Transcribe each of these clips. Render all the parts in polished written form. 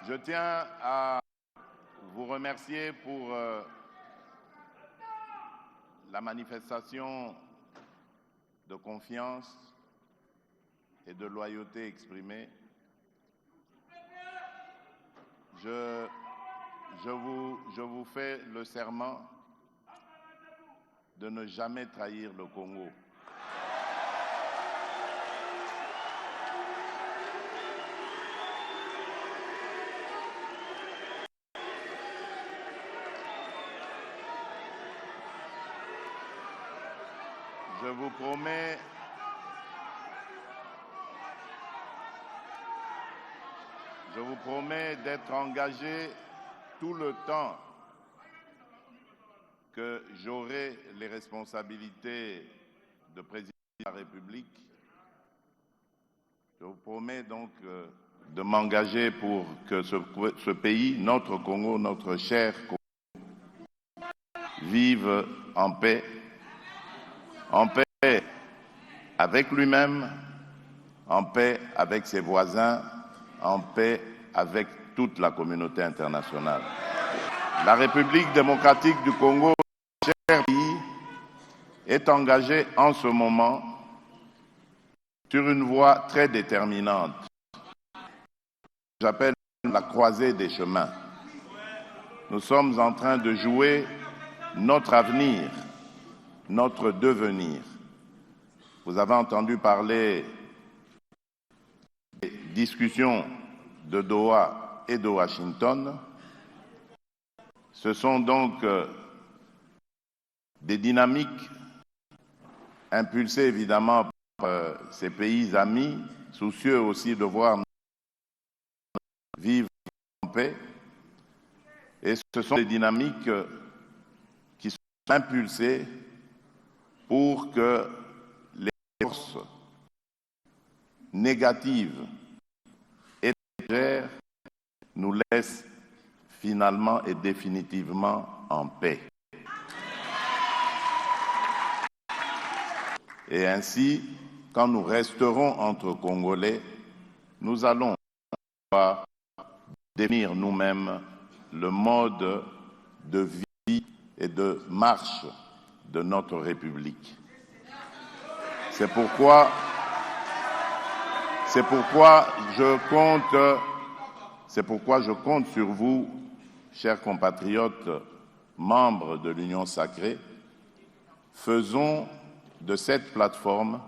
Je tiens à vous remercier pour la manifestation de confiance et de loyauté exprimée. Je vous fais le serment de ne jamais trahir le Congo. Je vous promets d'être engagé tout le temps que j'aurai les responsabilités de président de la République. Je vous promets donc de m'engager pour que ce pays, notre Congo, notre cher Congo, vive en paix avec lui-même, en paix avec ses voisins, en paix avec toute la communauté internationale. La République démocratique du Congo, cher pays, est engagée en ce moment sur une voie très déterminante. J'appelle la croisée des chemins. Nous sommes en train de jouer notre avenir, notre devenir. Vous avez entendu parler des discussions de Doha et de Washington. Ce sont donc des dynamiques impulsées évidemment par ces pays amis, soucieux aussi de voir vivre en paix. Et ce sont des dynamiques qui sont impulsées pour que les forces négatives et étrangères nous laissent finalement et définitivement en paix. Et ainsi, quand nous resterons entre Congolais, nous allons pouvoir définir nous-mêmes le mode de vie et de marche de notre République. C'est pourquoi je compte sur vous, chers compatriotes, membres de l'Union sacrée. Faisons de cette plateforme une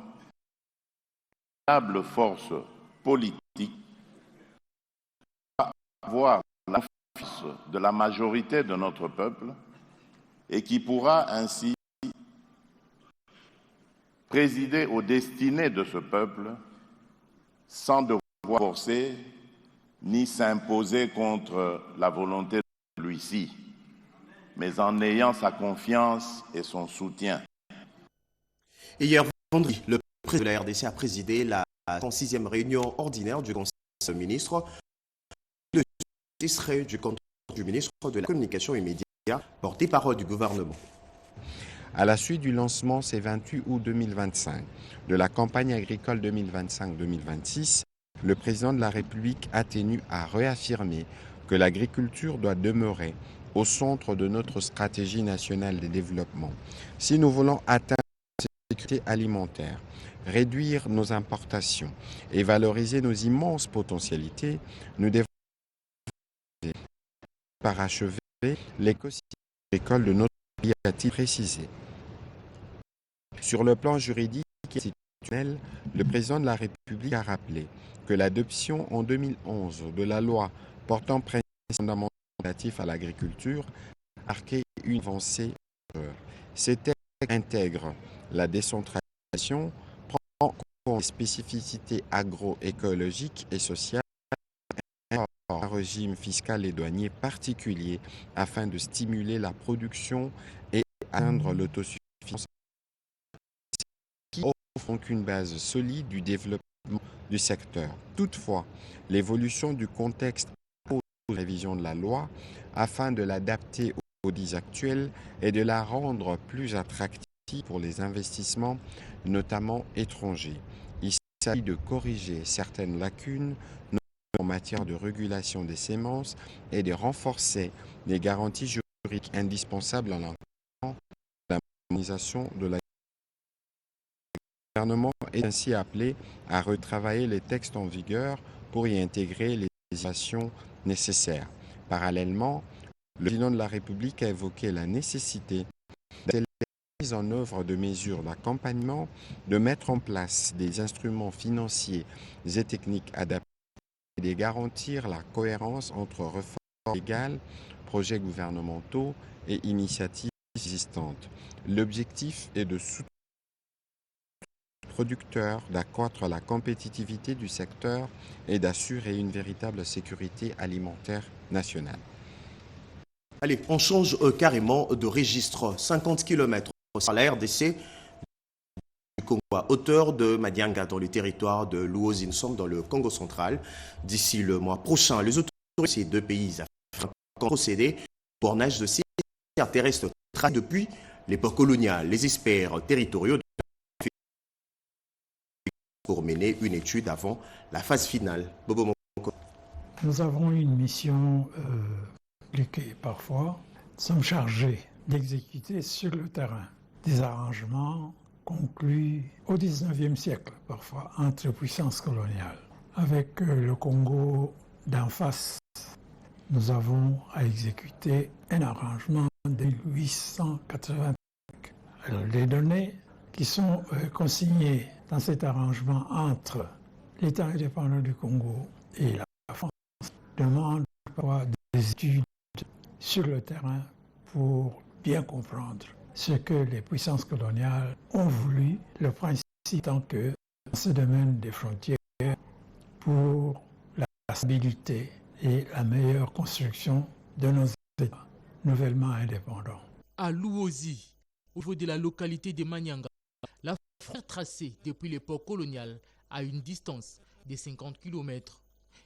véritable force politique pour avoir la confiance de la majorité de notre peuple et qui pourra ainsi présider aux destinées de ce peuple sans devoir forcer ni s'imposer contre la volonté de celui-ci, mais en ayant sa confiance et son soutien. Et hier vendredi, le président de la RDC a présidé la 106e réunion ordinaire du Conseil des ministres. Le extrait du compte du ministre de la Communication et Médias, porte-parole du gouvernement. À la suite du lancement ce 28 août 2025 de la campagne agricole 2025-2026, le président de la République a tenu à réaffirmer que l'agriculture doit demeurer au centre de notre stratégie nationale de développement. Si nous voulons atteindre la sécurité alimentaire, réduire nos importations et valoriser nos immenses potentialités, nous devons parachever l'écosystème agricole de notre pays, a-t-il précisé. Sur le plan juridique et institutionnel, le président de la République a rappelé que l'adoption en 2011 de la loi portant principes fondamentaux relatifs à l'agriculture a marqué une avancée majeure. Ces textes intègrent la décentralisation, prend en compte les spécificités agroécologiques et sociales, et un régime fiscal et douanier particulier afin de stimuler la production et atteindre l'autosuffisance, qui offre donc une base solide du développement du secteur. Toutefois, l'évolution du contexte impose la révision de la loi afin de l'adapter aux défis actuels et de la rendre plus attractive pour les investissements, notamment étrangers. Il s'agit de corriger certaines lacunes, en matière de régulation des semences et de renforcer les garanties juridiques indispensables en l'entreprise de la modernisation de la. Le gouvernement est ainsi appelé à retravailler les textes en vigueur pour y intégrer les innovations nécessaires. Parallèlement, le président de la République a évoqué la nécessité de la mise en œuvre de mesures d'accompagnement, de mettre en place des instruments financiers et techniques adaptés et de garantir la cohérence entre réformes légales, projets gouvernementaux et initiatives existantes. L'objectif est de soutenir les producteurs, d'accroître la compétitivité du secteur et d'assurer une véritable sécurité alimentaire nationale. Allez, on change carrément de registre. 50 km sur la RDC du Congo à hauteur de Madianga dans le territoire de Luozinsom dans le Congo central. D'ici le mois prochain, les autorités de ces deux pays africains ont procédé au bornage de ces terrestres depuis l'époque coloniale. Les experts territoriaux pour mener une étude avant la phase finale. Bobo Moko. Nous avons une mission compliquée parfois. Nous sommes chargés d'exécuter sur le terrain des arrangements conclus au XIXe siècle, parfois, entre puissances coloniales. Avec le Congo d'en face, nous avons à exécuter un arrangement de 1885. Alors, les données qui sont consignées dans cet arrangement entre l'État indépendant du Congo et la France demandent parfois des études sur le terrain pour bien comprendre ce que les puissances coloniales ont voulu, le principe étant que dans ce domaine des frontières, pour la stabilité et la meilleure construction de nos États nouvellement indépendants. À Luozi, au niveau de la localité de Manyanga, la frontière tracée depuis l'époque coloniale à une distance de 50 km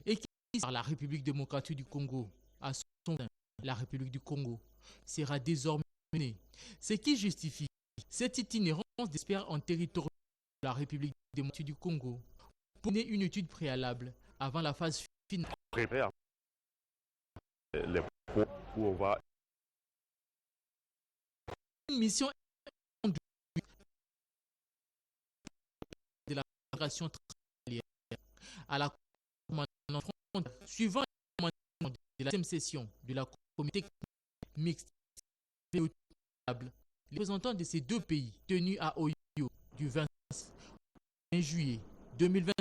et qui est par la République démocratique du Congo à son sein, la République du Congo, sera désormais menée. Ce qui justifie cette itinérance d'experts en territoire de la République démocratique du Congo pour mener une étude préalable avant la phase finale. Prépare les points où on va. Une mission de la fédération transfrontalière à la frontière suivant de la 7e session de la comité mixte les représentants de ces deux pays tenus à Oyo du 20 juillet 2020.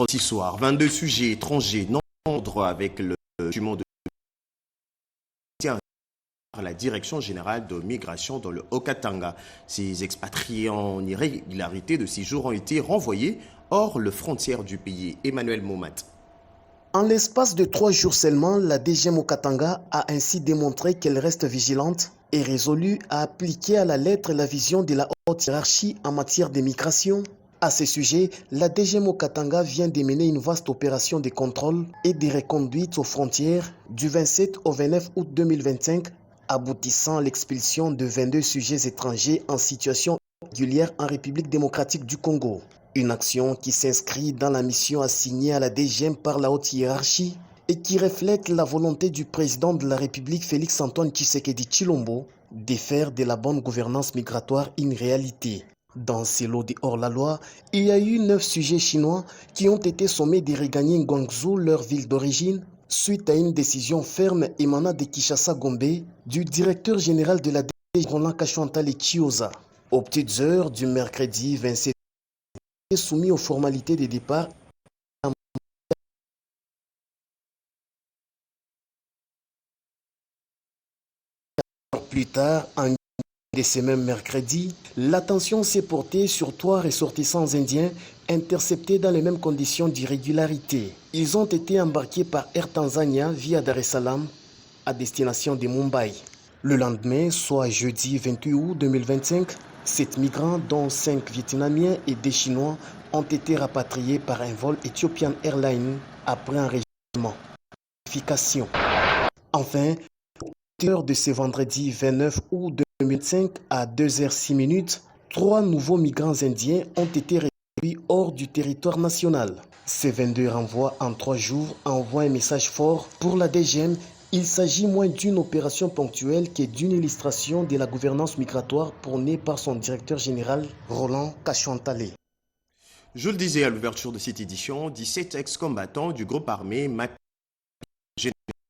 Ce soir, 22 sujets étrangers non ordre avec le document de la Direction générale de migration dans le Haut-Katanga. Ces expatriés en irrégularité de séjour ont été renvoyés hors les frontières du pays. Emmanuel Momat. En l'espace de 3 jours seulement, la DGM au Katanga a ainsi démontré qu'elle reste vigilante et résolue à appliquer à la lettre la vision de la haute hiérarchie en matière de migration. À ce sujet, la DGM au Katanga vient de mener une vaste opération de contrôle et de reconduite aux frontières du 27 au 29 août 2025, aboutissant à l'expulsion de 22 sujets étrangers en situation régulière en République démocratique du Congo. Une action qui s'inscrit dans la mission assignée à la DGM par la haute hiérarchie et qui reflète la volonté du président de la République Félix-Antoine Tshisekedi Tshilombo de faire de la bonne gouvernance migratoire une réalité. Dans ces lots de hors-la-loi, il y a eu 9 sujets chinois qui ont été sommés de regagner Guangzhou, leur ville d'origine, suite à une décision ferme émanant de Kinshasa-Gombe du directeur général de la DGM Roland Kashuantale Chioza. Aux petites heures du mercredi 27 soumis aux formalités de départ. Plus tard, en de ces mêmes mercredis, l'attention s'est portée sur 3 ressortissants indiens interceptés dans les mêmes conditions d'irrégularité. Ils ont été embarqués par Air Tanzania via Dar es Salaam à destination de Mumbai. Le lendemain, soit jeudi 28 août 2025, 7 migrants, dont 5 Vietnamiens et 2 Chinois, ont été rapatriés par un vol Ethiopian Airlines après enregistrement. Enfin, l'heure de ce vendredi 29 août 2025 à 2h06, 3 nouveaux migrants indiens ont été récupérés hors du territoire national. Ces 22 renvois en 3 jours envoient un message fort pour la DGM. Il s'agit moins d'une opération ponctuelle que d'une illustration de la gouvernance migratoire prônée par son directeur général, Roland Kachantale. Je le disais à l'ouverture de cette édition, 17 ex-combattants du groupe armé MAPI,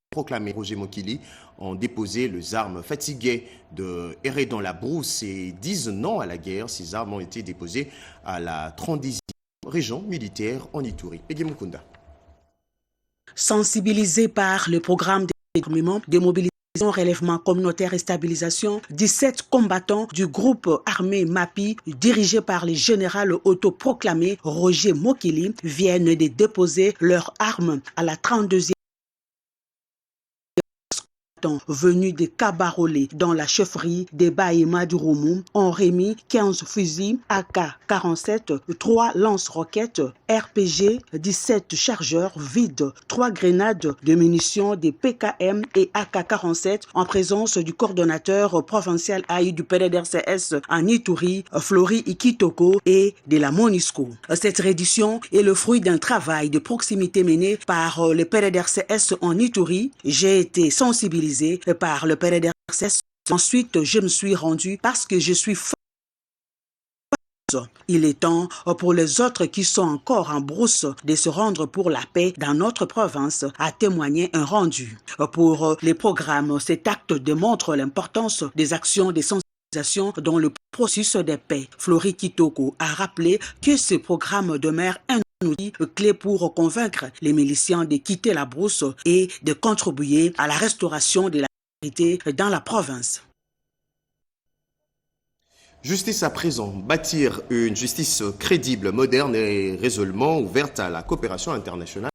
proclamé Roger Mokili, ont déposé les armes fatiguées de errer dans la brousse et disent non à la guerre. Ces armes ont été déposées à la 30e région militaire en Ituri. Peggy Mukunda. Sensibilisés par le programme de mobilisation, relèvement communautaire et stabilisation, 17 combattants du groupe armé MAPI, dirigé par le général autoproclamé Roger Mokili, viennent de déposer leurs armes à la 32e venus de Kabarolé dans la chefferie des Baïma du Roumou ont remis 15 fusils AK-47, 3 lance-roquettes, RPG, 17 chargeurs vides, 3 grenades de munitions des PKM et AK-47 en présence du coordonnateur provincial AI du PDDRCS en Ituri, Flori Ikitoko et de la MONUSCO. Cette reddition est le fruit d'un travail de proximité mené par le PDDRCS en Ituri. J'ai été sensibilisé par le PDDRCS. Ensuite, je me suis rendu parce que je suis Il est temps pour les autres qui sont encore en brousse de se rendre pour la paix dans notre province, à témoigner un rendu. Pour les programmes, cet acte démontre l'importance des actions de sensibilisation dans le processus de paix. Flori Kitoko a rappelé que ce programme demeure un outil clé pour convaincre les miliciens de quitter la brousse et de contribuer à la restauration de la sécurité dans la province. Justice à présent, bâtir une justice crédible, moderne et résolument ouverte à la coopération internationale.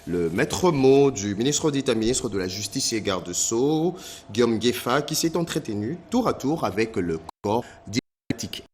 Le maître mot du ministre d'État, ministre de la Justice et Garde-Sceaux, Guillaume Gueffa, qui s'est entretenu tour à tour avec le corps diplomatique.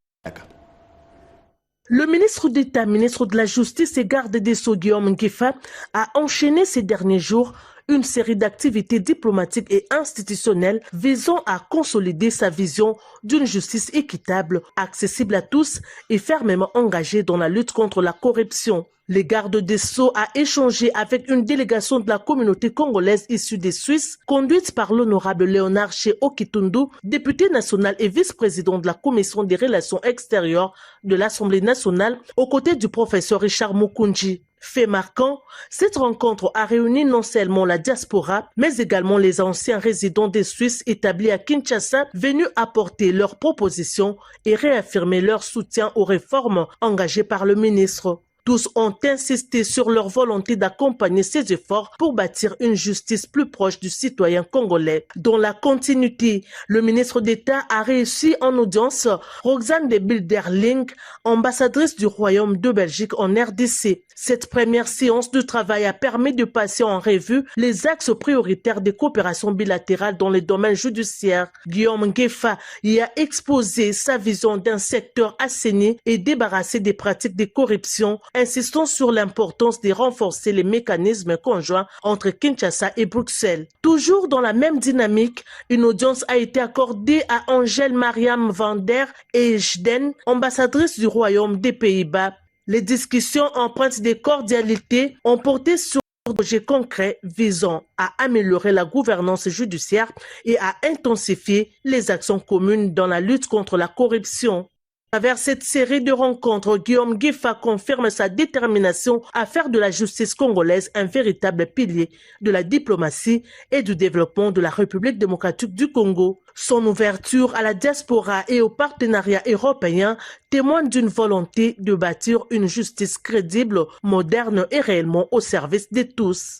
Le ministre d'État, ministre de la Justice et Garde des Sceaux, Guillaume Gueffa, a enchaîné ces derniers jours une série d'activités diplomatiques et institutionnelles visant à consolider sa vision d'une justice équitable, accessible à tous et fermement engagée dans la lutte contre la corruption. Le garde des Sceaux a échangé avec une délégation de la communauté congolaise issue des Suisses, conduite par l'honorable Léonard Okitundu, député national et vice-président de la Commission des relations extérieures de l'Assemblée nationale, aux côtés du professeur Richard Mukunji. Fait marquant, cette rencontre a réuni non seulement la diaspora, mais également les anciens résidents des Suisses établis à Kinshasa, venus apporter leurs propositions et réaffirmer leur soutien aux réformes engagées par le ministre. Tous ont insisté sur leur volonté d'accompagner ces efforts pour bâtir une justice plus proche du citoyen congolais. Dans la continuité, le ministre d'État a réussi en audience Roxane de Bilderling, ambassadrice du Royaume de Belgique en RDC. Cette première séance de travail a permis de passer en revue les axes prioritaires des coopérations bilatérales dans les domaines judiciaires. Guillaume Gueffa y a exposé sa vision d'un secteur assaini et débarrassé des pratiques de corruption, insistant sur l'importance de renforcer les mécanismes conjoints entre Kinshasa et Bruxelles. Toujours dans la même dynamique, une audience a été accordée à Angèle Mariam van der Eijden, ambassadrice du Royaume des Pays-Bas. Les discussions empreintes de cordialité ont porté sur des projets concrets visant à améliorer la gouvernance judiciaire et à intensifier les actions communes dans la lutte contre la corruption. À travers cette série de rencontres, Guillaume Gueffa confirme sa détermination à faire de la justice congolaise un véritable pilier de la diplomatie et du développement de la République démocratique du Congo. Son ouverture à la diaspora et au partenariat européen témoigne d'une volonté de bâtir une justice crédible, moderne et réellement au service de tous.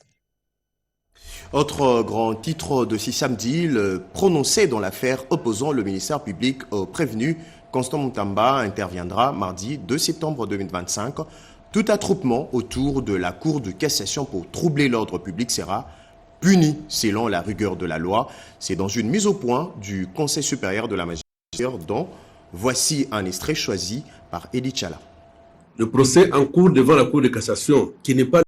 Autre grand titre de ce samedi, le prononcé dans l'affaire opposant le ministère public au prévenu Constant Mutamba interviendra mardi 2 septembre 2025. Tout attroupement autour de la Cour de cassation pour troubler l'ordre public sera puni selon la rigueur de la loi. C'est dans une mise au point du Conseil supérieur de la magistrature dont voici un extrait choisi par Elie Tchala. Le procès en cours devant la Cour de cassation, qui n'est pas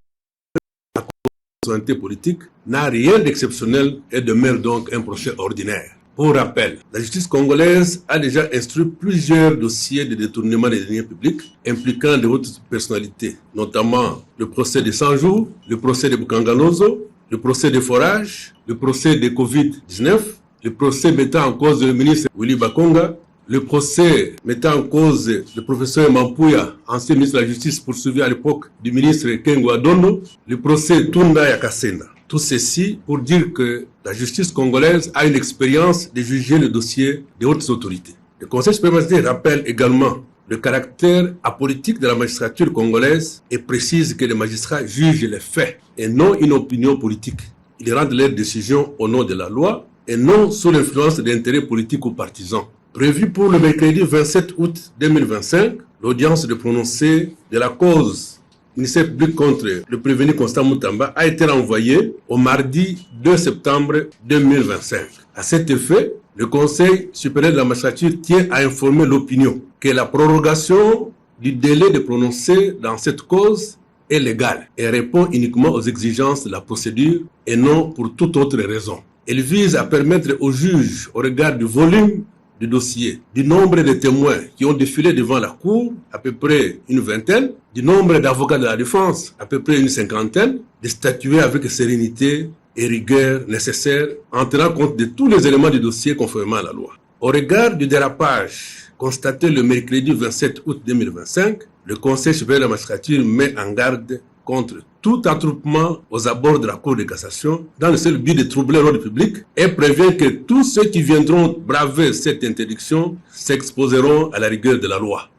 la politique, n'a rien d'exceptionnel et demeure donc un procès ordinaire. Pour rappel, la justice congolaise a déjà instruit plusieurs dossiers de détournement des deniers publics impliquant de hautes personnalités, notamment le procès des 100 jours, le procès de Bukanganozo, le procès des forages, le procès de Covid-19, le procès mettant en cause le ministre Willy Bakonga, le procès mettant en cause le professeur Mampuya, ancien ministre de la Justice poursuivi à l'époque du ministre Kengo Adondo, le procès Tunda Yakasena. Tout ceci pour dire que la justice congolaise a une expérience de juger le dossier des hautes autorités. Le Conseil suprême rappelle également le caractère apolitique de la magistrature congolaise et précise que les magistrats jugent les faits et non une opinion politique. Ils rendent leurs décisions au nom de la loi et non sous l'influence d'intérêts politiques ou partisans. Prévu pour le mercredi 27 août 2025, l'audience de prononcé de la cause ministère public contre le prévenu Constant Moutamba a été renvoyé au mardi 2 septembre 2025. À cet effet, le Conseil supérieur de la magistrature tient à informer l'opinion que la prorogation du délai de prononcé dans cette cause est légale et répond uniquement aux exigences de la procédure et non pour toute autre raison. Elle vise à permettre aux juges, au regard du volume du dossier, du nombre de témoins qui ont défilé devant la Cour, à peu près une vingtaine, du nombre d'avocats de la défense, à peu près une cinquantaine, de statuer avec sérénité et rigueur nécessaire en tenant compte de tous les éléments du dossier conformément à la loi. Au regard du dérapage constaté le mercredi 27 août 2025, le Conseil supérieur de la magistrature met en garde contre tout attroupement aux abords de la Cour de cassation dans le seul but de troubler l'ordre public et prévient que tous ceux qui viendront braver cette interdiction s'exposeront à la rigueur de la loi.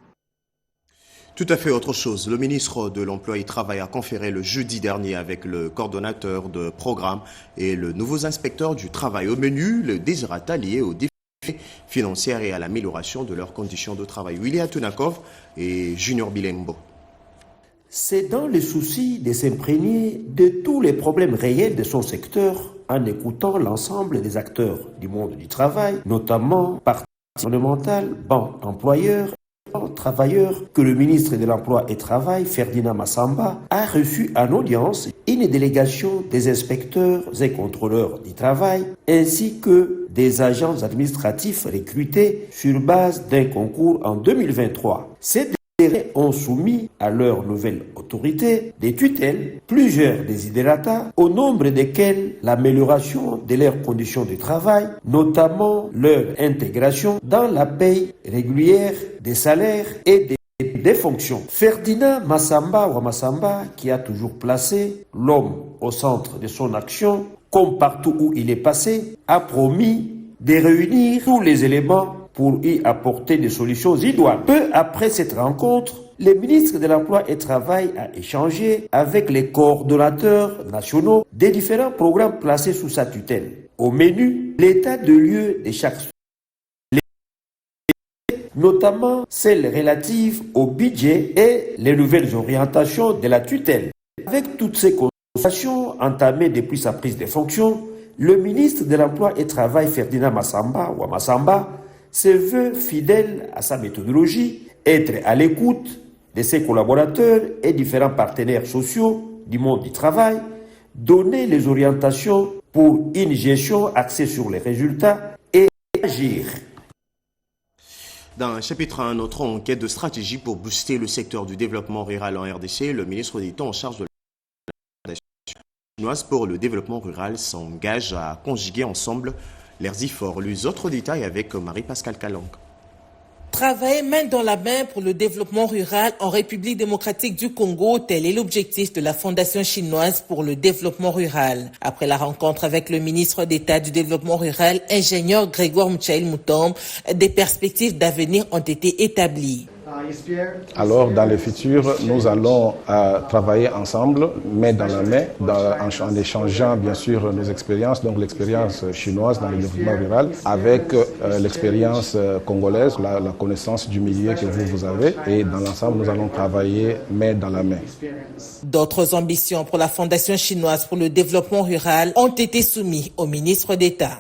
Tout à fait autre chose. Le ministre de l'Emploi et du Travail a conféré le jeudi dernier avec le coordonnateur de programme et le nouveau inspecteur du travail. Au menu, le désirata lié aux défis financiers et à l'amélioration de leurs conditions de travail. Willy Atunakov et Junior Bilembo. C'est dans le souci de s'imprégner de tous les problèmes réels de son secteur en écoutant l'ensemble des acteurs du monde du travail, notamment parties gouvernementales, banques, employeurs, travailleurs, que le ministre de l'Emploi et du Travail, Ferdinand Massamba, a reçu en audience une délégation des inspecteurs et contrôleurs du travail, ainsi que des agents administratifs recrutés sur base d'un concours en 2023. Ces derniers ont soumis à leur nouvelle autorité des tutelles, plusieurs desiderata, au nombre desquels l'amélioration de leurs conditions de travail, notamment leur intégration dans la paye régulière des salaires et des fonctions. Ferdinand Massamba, qui a toujours placé l'homme au centre de son action, comme partout où il est passé, a promis de réunir tous les éléments pour y apporter des solutions idoines. Peu après cette rencontre, le ministre de l'Emploi et du Travail a échangé avec les coordonnateurs nationaux des différents programmes placés sous sa tutelle. Au menu, l'état de lieu de chaque notamment celles relatives au budget et les nouvelles orientations de la tutelle. Avec toutes ces consultations entamées depuis sa prise de fonction, le ministre de l'Emploi et du Travail, Ferdinand Massamba, se veut fidèle à sa méthodologie, être à l'écoute de ses collaborateurs et différents partenaires sociaux du monde du travail, donner les orientations pour une gestion axée sur les résultats et agir. Dans un chapitre 1, notre enquête de stratégie pour booster le secteur du développement rural en RDC, le ministre d'État en charge de la chinoise pour le développement rural s'engage à conjuguer ensemble leurs efforts. Les autres détails avec Marie-Pascale Kalang. Travailler main dans la main pour le développement rural en République démocratique du Congo, tel est l'objectif de la Fondation chinoise pour le développement rural. Après la rencontre avec le ministre d'État du développement rural, ingénieur Grégoire Mouchaïl Moutombe, des perspectives d'avenir ont été établies. Alors, dans le futur, nous allons travailler ensemble, main dans la main, en échangeant bien sûr nos expériences, donc l'expérience chinoise dans le développement rural, avec l'expérience congolaise, la connaissance du milieu que vous avez, et dans l'ensemble, nous allons travailler main dans la main. D'autres ambitions pour la Fondation chinoise pour le développement rural ont été soumises au ministre d'État.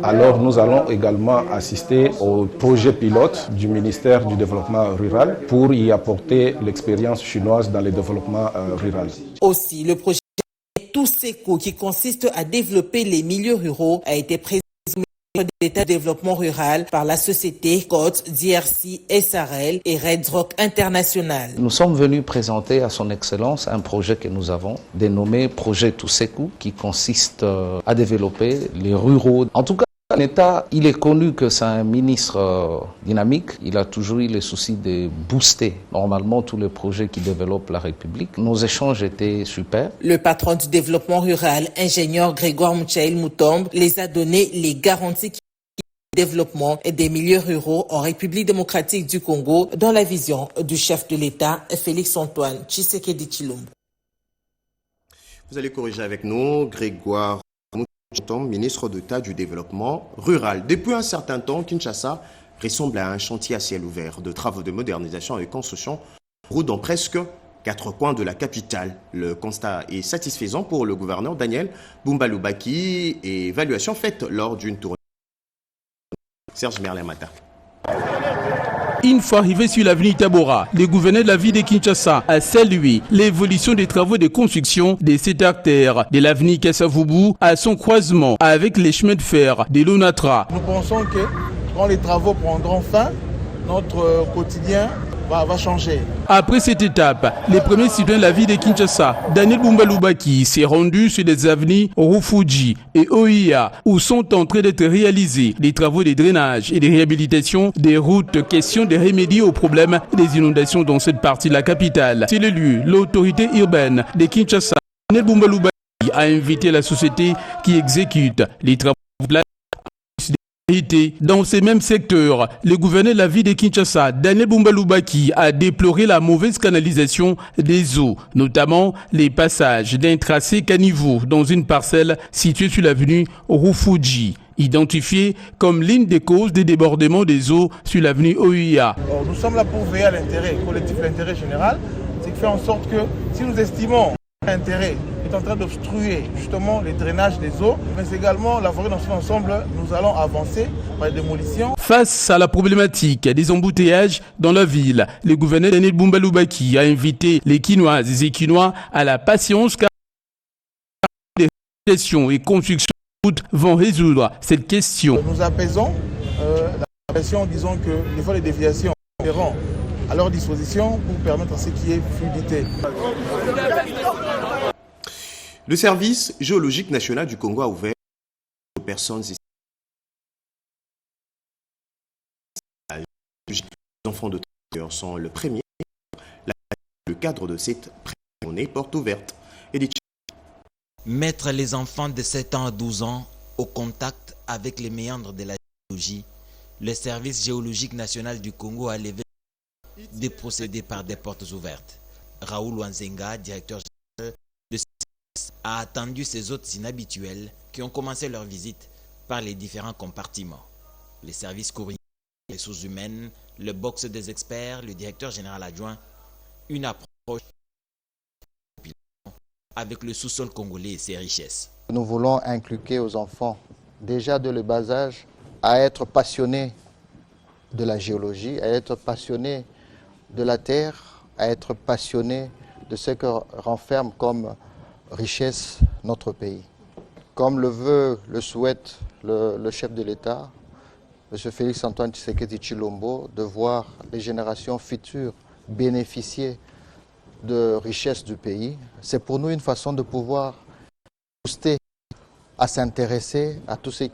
Alors, nous allons également assister au projet pilote du ministère du développement rural pour y apporter l'expérience chinoise dans le développement rural. Aussi, le projet Tous Seco, qui consiste à développer les milieux ruraux, a été présenté d'État de développement rural par la société Côte, DRC, SRL et Red Rock International. Nous sommes venus présenter à son Excellence un projet que nous avons dénommé Projet Toussekou, qui consiste à développer les ruraux. En tout cas, l'État, il est connu que c'est un ministre dynamique. Il a toujours eu le souci de booster normalement tous les projets qui développent la République. Nos échanges étaient super. Le patron du développement rural, ingénieur Grégoire Mouchaïl Moutombe, les a donné les garanties du développement des milieux ruraux en République démocratique du Congo dans la vision du chef de l'État, Félix-Antoine Tshisekedi Tshilombo. Vous allez corriger avec nous, Grégoire Moutombe, ministre d'État du Développement rural. Depuis un certain temps, Kinshasa ressemble à un chantier à ciel ouvert de travaux de modernisation et de construction dans presque 4 coins de la capitale. Le constat est satisfaisant pour le gouverneur Daniel Bumba-Lubaki et évaluation faite lors d'une tournée. Serge Merlemata. Une fois arrivé sur l'avenue Tabora, le gouverneur de la ville de Kinshasa a salué l'évolution des travaux de construction de cet artère de l'avenue Kassavubu à son croisement avec les chemins de fer de l'Onatra. Nous pensons que quand les travaux prendront fin, notre quotidien va changer. Après cette étape, les premiers citoyens de la ville de Kinshasa, Daniel Bumba-Lubaki, s'est rendu sur les avenues Rufuji et Oia où sont en train d'être réalisés les travaux de drainage et de réhabilitation des routes, question de remédier aux problèmes des inondations dans cette partie de la capitale. C'est le lieu, l'autorité urbaine de Kinshasa, Daniel Bumba-Lubaki a invité la société qui exécute les travaux de la dans ces mêmes secteurs. Le gouverneur de la ville de Kinshasa, Daniel Bumba-Lubaki, a déploré la mauvaise canalisation des eaux, notamment les passages d'un tracé caniveau dans une parcelle située sur l'avenue Rufuji, identifiée comme l'une des causes des débordements des eaux sur l'avenue Oia. Nous sommes là pour veiller à l'intérêt collectif, l'intérêt général, c'est de faire en sorte que si nous estimons l'intérêt est en train d'obstruer justement les drainages des eaux, mais également la forêt dans son ensemble, nous allons avancer par les démolitions. Face à la problématique des embouteillages dans la ville, le gouverneur Daniel Bumba-Lubaki a invité les Kinoises et Kinois à la patience car les réalisations et constructions de routes vont résoudre cette question. Nous apaisons la pression en disant que des fois les déviations seront à leur disposition pour permettre à ce qui est fluidité. Le service géologique national du Congo a ouvert aux personnes et les enfants de travailleurs sont le premier. Le cadre de cette journée porte ouverte. Mettre les enfants de 7 ans à 12 ans au contact avec les méandres de la géologie, le service géologique national du Congo a levé des procédés par des portes ouvertes. Raoul Wanzenga, directeur général de service, a attendu ces hôtes inhabituels qui ont commencé leur visite par les différents compartiments. Les services courriers, les ressources humaines, le box des experts, le directeur général adjoint, une approche avec le sous-sol congolais et ses richesses. Nous voulons inculquer aux enfants, déjà de le bas âge, à être passionnés de la géologie, à être passionnés de la terre, à être passionnés de ce que renferme comme richesse notre pays. Comme le veut, le souhaite le chef de l'État, M. Félix-Antoine Tshisekedi Tshilombo, de voir les générations futures bénéficier de richesses du pays. C'est pour nous une façon de pouvoir booster, à s'intéresser à tous ces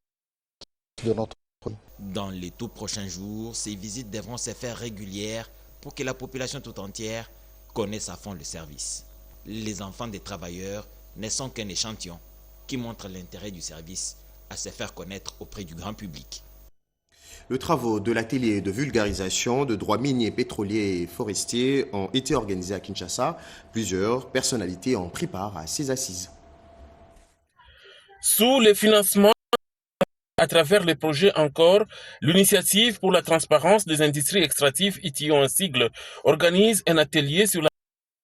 de notre pays. Dans les tout prochains jours, ces visites devront se faire régulières pour que la population tout entière connaisse à fond le service. Les enfants des travailleurs ne sont qu'un échantillon qui montre l'intérêt du service à se faire connaître auprès du grand public. Les travaux de l'atelier de vulgarisation de droits miniers, pétroliers et forestiers ont été organisés à Kinshasa. Plusieurs personnalités ont pris part à ces assises. Sous le financement à travers les projets encore, l'initiative pour la transparence des industries extractives, ITIO en sigle, organise un atelier sur la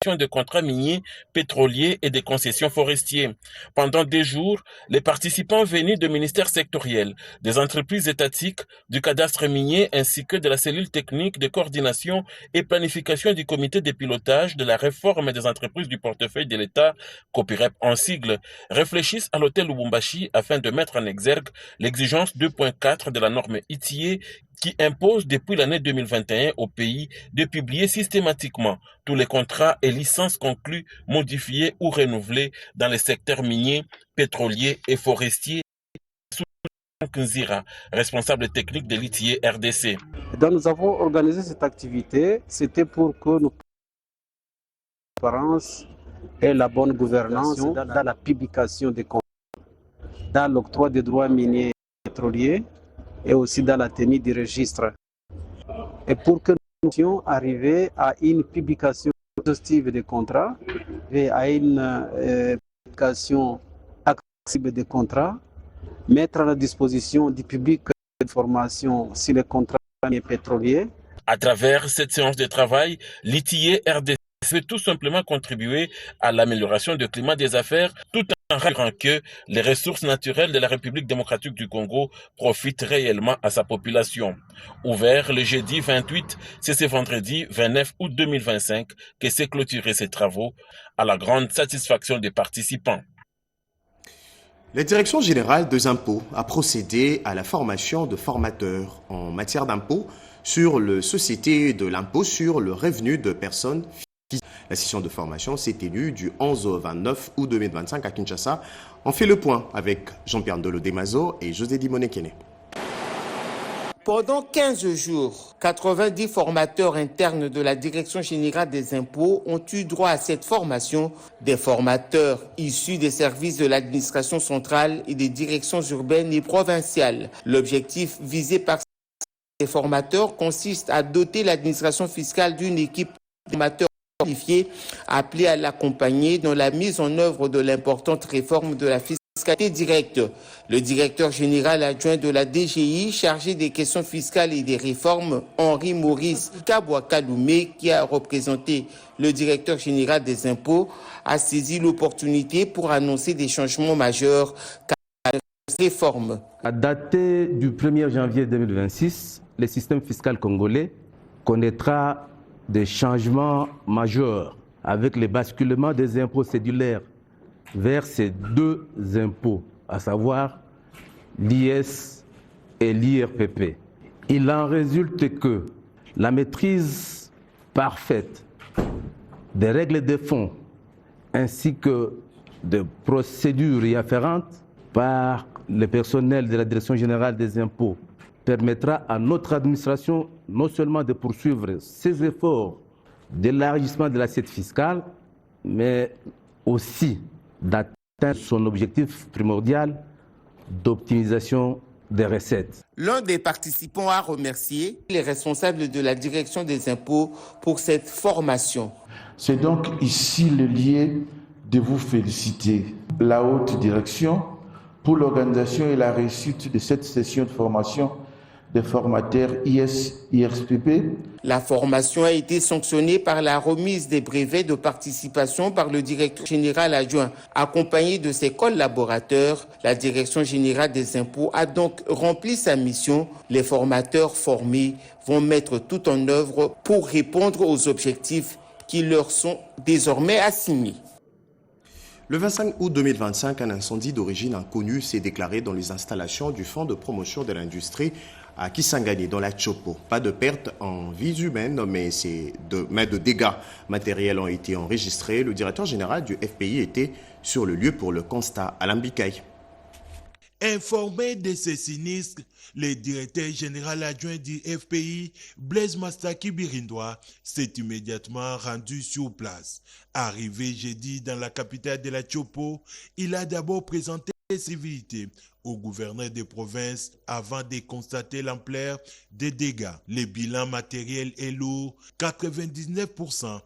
de contrats miniers, pétroliers et des concessions forestiers. Pendant 2 jours, les participants venus de ministères sectoriels, des entreprises étatiques, du cadastre minier ainsi que de la cellule technique de coordination et planification du comité de pilotage de la réforme des entreprises du portefeuille de l'État, COPIREP en sigle, réfléchissent à l'hôtel Lubumbashi afin de mettre en exergue l'exigence 2.4 de la norme ITIE qui impose depuis l'année 2021 au pays de publier systématiquement tous les contrats et licences conclus, modifiés ou renouvelés dans les secteurs miniers, pétroliers et forestiers. Nzira, responsable technique de l'ITIE RDC. Donc nous avons organisé cette activité, c'était pour que nous transparence et la bonne gouvernance dans la publication des contrats, dans l'octroi des droits miniers et pétroliers et aussi dans la tenue du registre. Et pour que nous puissions arriver à une publication exhaustive des contrats et à une publication accessible des contrats, mettre à la disposition du public des informations sur les contrats pétroliers. À travers cette séance de travail, l'ITIE RDC veut tout simplement contribuer à l'amélioration du climat des affaires tout en rassurant que les ressources naturelles de la République démocratique du Congo profitent réellement à sa population. Ouvert le jeudi 28, c'est ce vendredi 29 août 2025 que s'est clôturé ces travaux à la grande satisfaction des participants. La Direction générale des impôts a procédé à la formation de formateurs en matière d'impôts sur la société de l'impôt sur le revenu de personnes physiques. La session de formation s'est tenue du 11 au 29 août 2025 à Kinshasa. On fait le point avec Jean-Pierre Ndolo Demazo et José Dimonekene. Pendant 15 jours, 90 formateurs internes de la Direction générale des impôts ont eu droit à cette formation. Des formateurs issus des services de l'administration centrale et des directions urbaines et provinciales. L'objectif visé par ces formateurs consiste à doter l'administration fiscale d'une équipe de formateurs qualifiés appelés à l'accompagner dans la mise en œuvre de l'importante réforme de la fiscalité directe. Le directeur général adjoint de la DGI chargé des questions fiscales et des réformes, Henri Maurice Kabouakaloumé, qui a représenté le directeur général des impôts, a saisi l'opportunité pour annoncer des changements majeurs à la réforme. À dater du 1er janvier 2026, le système fiscal congolais connaîtra des changements majeurs avec le basculement des impôts cédulaires vers ces deux impôts, à savoir l'IS et l'IRPP. Il en résulte que la maîtrise parfaite des règles de fonds ainsi que des procédures y afférentes par le personnel de la Direction générale des impôts permettra à notre administration non seulement de poursuivre ses efforts d'élargissement de l'assiette fiscale, mais aussi d'atteindre son objectif primordial d'optimisation des recettes. L'un des participants a remercié les responsables de la direction des impôts pour cette formation. C'est donc ici le lieu de vous féliciter, la haute direction, pour l'organisation et la réussite de cette session de formation des formateurs IS-IRPP. La formation a été sanctionnée par la remise des brevets de participation par le directeur général adjoint, accompagné de ses collaborateurs. La Direction générale des impôts a donc rempli sa mission. Les formateurs formés vont mettre tout en œuvre pour répondre aux objectifs qui leur sont désormais assignés. Le 25 août 2025, un incendie d'origine inconnue s'est déclaré dans les installations du Fonds de promotion de l'industrie à Kisangani, dans la Chopo. Pas de perte en vies humaines, mais de dégâts matériels ont été enregistrés. Le directeur général du FPI était sur le lieu pour le constat à Lambikaï. Informé de ces sinistres, le directeur général adjoint du FPI, Blaise Mastaki Birindois, s'est immédiatement rendu sur place. Arrivé jeudi dans la capitale de la Chopo, il a d'abord présenté les civilités au gouverneur de province avant de constater l'ampleur des dégâts. Le bilan matériel est lourd, 99%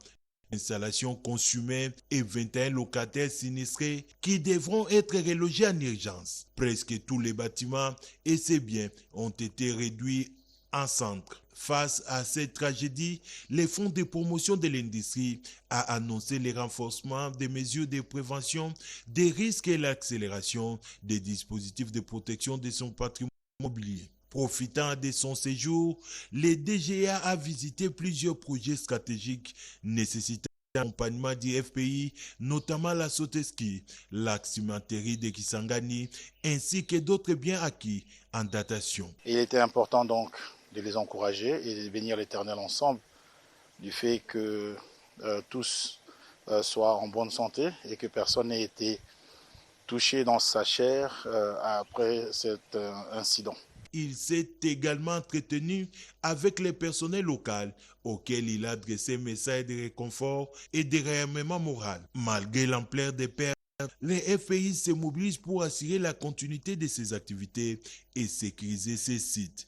installations consumées et 21 locataires sinistrés qui devront être relogés en urgence. Presque tous les bâtiments et ses biens ont été réduits en centre. Face à cette tragédie, le Fonds de promotion de l'industrie a annoncé le renforcement des mesures de prévention des risques et l'accélération des dispositifs de protection de son patrimoine immobilier. Profitant de son séjour, le DGA a visité plusieurs projets stratégiques nécessitant l'accompagnement du FPI, notamment la Soteski, la cimenterie de Kisangani, ainsi que d'autres biens acquis en datation. Il était important donc de les encourager et de bénir l'Éternel ensemble du fait que tous soient en bonne santé et que personne n'ait été touché dans sa chair après cet incident. Il s'est également entretenu avec les personnels locaux auxquels il a adressé un message de réconfort et de réarmement moral. Malgré l'ampleur des pertes, les FPI se mobilisent pour assurer la continuité de ses activités et sécuriser ses sites.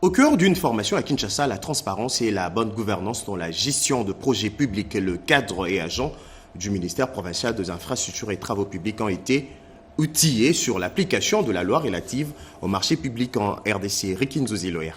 Au cœur d'une formation à Kinshasa, la transparence et la bonne gouvernance dans la gestion de projets publics, le cadre et agents du ministère provincial des infrastructures et travaux publics ont été outillés sur l'application de la loi relative au marché public en RDC. Rikinzozi Loya.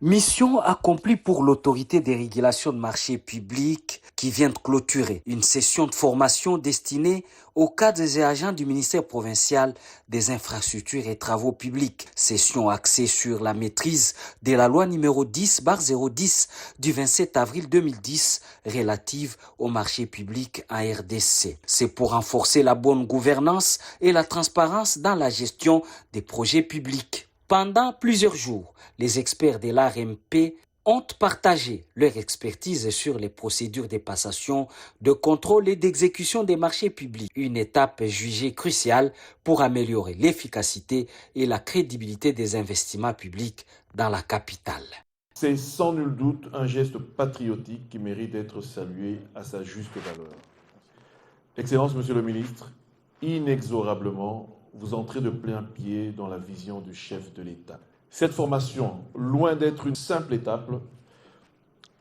Mission accomplie pour l'autorité des régulations de marché public qui vient de clôturer une session de formation destinée aux cadres et agents du ministère provincial des infrastructures et travaux publics. Session axée sur la maîtrise de la loi numéro 10/010 du 27 avril 2010 relative au marché public en RDC. C'est pour renforcer la bonne gouvernance et la transparence dans la gestion des projets publics. Pendant plusieurs jours, les experts de l'ARMP ont partagé leur expertise sur les procédures de passation, de contrôle et d'exécution des marchés publics, une étape jugée cruciale pour améliorer l'efficacité et la crédibilité des investissements publics dans la capitale. C'est sans nul doute un geste patriotique qui mérite d'être salué à sa juste valeur. Excellence, Monsieur le Ministre, inexorablement, vous entrez de plein pied dans la vision du chef de l'État. Cette formation, loin d'être une simple étape,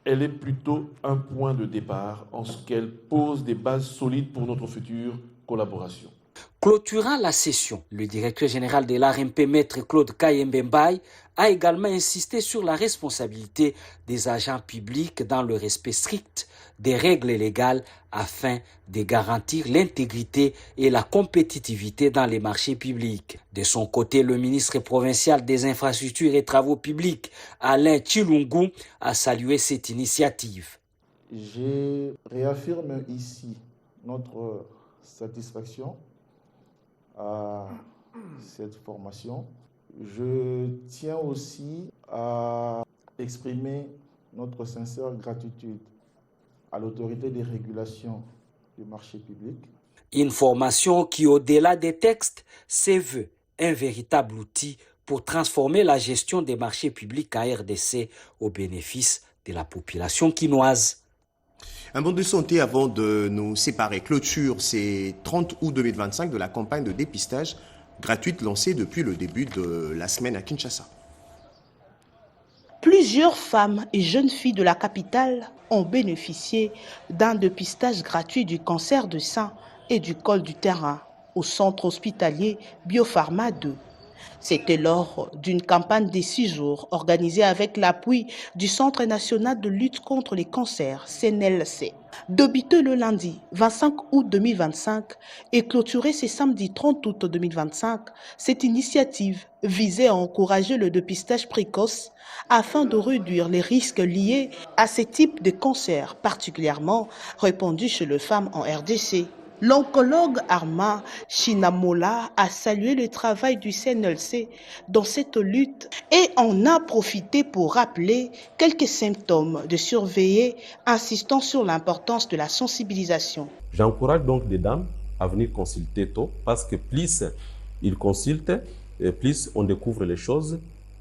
elle est plutôt un point de départ en ce qu'elle pose des bases solides pour notre future collaboration. Clôturant la session, le directeur général de l'ARMP, Maître Claude Kayembembaye, a également insisté sur la responsabilité des agents publics dans le respect strict des règles légales afin de garantir l'intégrité et la compétitivité dans les marchés publics. De son côté, le ministre provincial des infrastructures et travaux publics, Alain Chilungu, a salué cette initiative. Je réaffirme ici notre satisfaction à cette formation. Je tiens aussi à exprimer notre sincère gratitude à l'autorité des régulations du marché public. Une formation qui, au-delà des textes, se veut un véritable outil pour transformer la gestion des marchés publics en RDC au bénéfice de la population quinoise. Un bon de santé avant de nous séparer. Clôture, c'est 30 août 2025 de la campagne de dépistage gratuite lancée depuis le début de la semaine à Kinshasa. Plusieurs femmes et jeunes filles de la capitale ont bénéficié d'un dépistage gratuit du cancer du sein et du col du terrain au centre hospitalier Biopharma 2. C'était lors d'une campagne de 6 jours organisée avec l'appui du Centre national de lutte contre les cancers, CNLC. Débuté le lundi 25 août 2025 et clôturé ce samedi 30 août 2025, cette initiative visait à encourager le dépistage précoce afin de réduire les risques liés à ce type de cancer, particulièrement répandu chez les femmes en RDC. L'oncologue Arma Chinamola a salué le travail du CNLC dans cette lutte et en a profité pour rappeler quelques symptômes de surveiller, insistant sur l'importance de la sensibilisation. J'encourage donc les dames à venir consulter tôt parce que plus ils consultent, plus on découvre les choses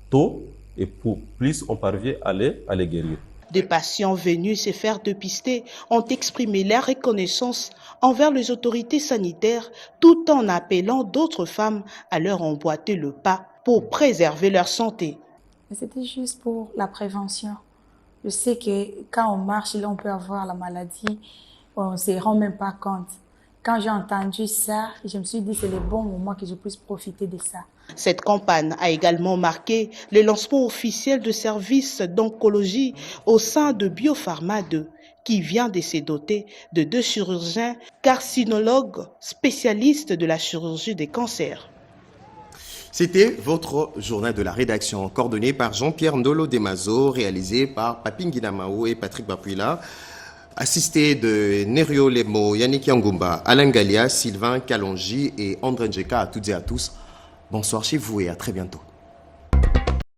tôt et plus on parvient à les guérir. Des patients venus se faire dépister ont exprimé leur reconnaissance envers les autorités sanitaires tout en appelant d'autres femmes à leur emboîter le pas pour préserver leur santé. C'était juste pour la prévention. Je sais que quand on marche, là, on peut avoir la maladie, on ne se rend même pas compte. Quand j'ai entendu ça, je me suis dit que c'est le bon moment que je puisse profiter de ça. Cette campagne a également marqué le lancement officiel de services d'oncologie au sein de Biopharma 2, qui vient de se doter de 2 chirurgiens carcinologues spécialistes de la chirurgie des cancers. C'était votre journal de la rédaction, coordonné par Jean-Pierre Ndolo Demazo, réalisé par Papingina Mao et Patrick Bapuila, assisté de Nerio Lemo, Yannick Yangumba, Alain Galia, Sylvain Kalonji et André Njeka. À toutes et à tous, bonsoir chez vous et à très bientôt.